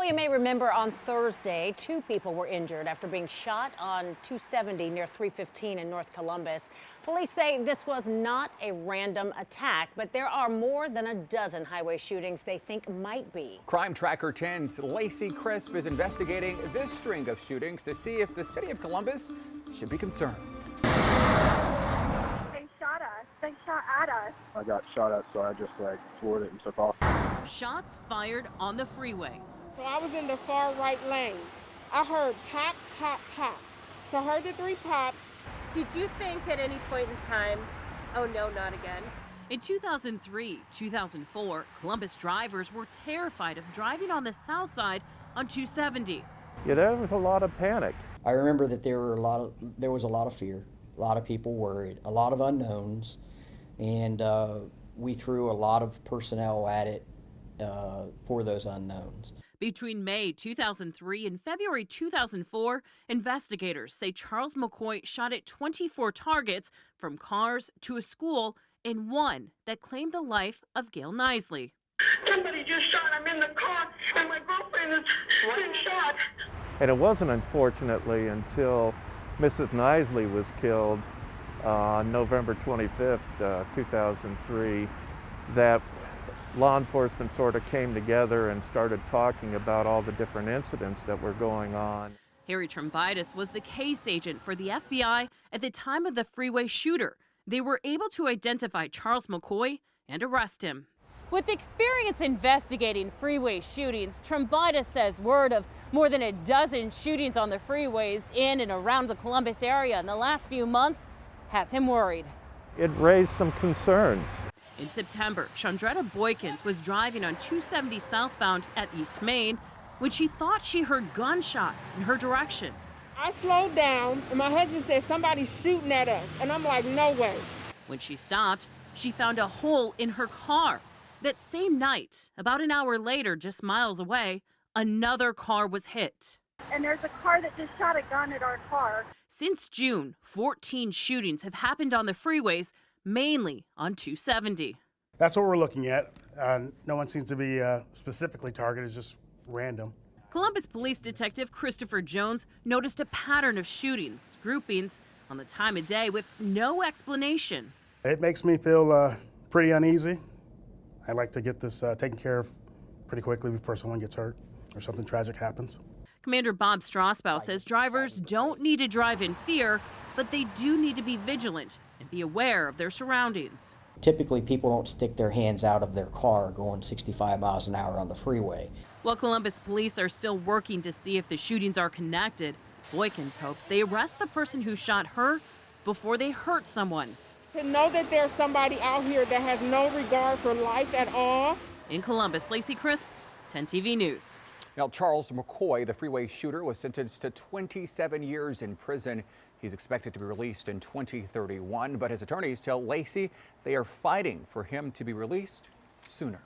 Well, you may remember on Thursday, two people were injured after being shot on 270 near 315 in North Columbus. Police say this was not a random attack, but there are more than a dozen highway shootings they think might be. Crime Tracker 10's Lacey Crisp is investigating this string of shootings to see if the city of Columbus should be concerned. They shot us. They shot at us. I got shot at, so I just floored it and took off. Shots fired on the freeway. So I was in the far right lane. I heard pop, pop, pop. So I heard the three pops. Did you think at any point in time, oh no, not again? In 2003, 2004, Columbus drivers were terrified of driving on the south side on 270. Yeah, there was a lot of panic. I remember that there was a lot of fear, a lot of people worried, a lot of unknowns, and we threw a lot of personnel at it for those unknowns. Between May 2003 and February 2004, investigators say Charles McCoy shot at 24 targets from cars to a school and one that claimed the life of Gail Knisely. Somebody just shot. I'm in the car, and my girlfriend is being shot. And it wasn't, unfortunately, until Mrs. Knisely was killed on November 25th, 2003, that law enforcement sort of came together and started talking about all the different incidents that were going on. Harry Trombitis was the case agent for the FBI at the time of the freeway shooter. They were able to identify Charles McCoy and arrest him. With experience investigating freeway shootings, Trombitis says word of more than a dozen shootings on the freeways in and around the Columbus area in the last few months has him worried. It raised some concerns. In September, Chandretta Boykins was driving on 270 southbound at East Main when she thought she heard gunshots in her direction. I slowed down, and my husband said, somebody's shooting at us. And I'm like, no way. When she stopped, she found a hole in her car. That same night, about an hour later, just miles away, another car was hit. And there's a car that just shot a gun at our car. Since June, 14 shootings have happened on the freeways, mainly on 270. That's what we're looking at. No one seems to be specifically targeted, it's just random. Columbus Police Detective Christopher Jones noticed a pattern of shootings, groupings, on the time of day with no explanation. It makes me feel pretty uneasy. I'd like to get this taken care of pretty quickly before someone gets hurt or something tragic happens. Commander Bob Strasbow says drivers don't need to drive in fear, but they do need to be vigilant and be aware of their surroundings. Typically, people don't stick their hands out of their car going 65 miles an hour on the freeway. While Columbus police are still working to see if the shootings are connected, Boykins hopes they arrest the person who shot her before they hurt someone. To know that there's somebody out here that has no regard for life at all. In Columbus, Lacey Crisp, 10 TV News. Now, Charles McCoy, the freeway shooter, was sentenced to 27 years in prison. He's expected to be released in 2031, but his attorneys tell Lacey they are fighting for him to be released sooner.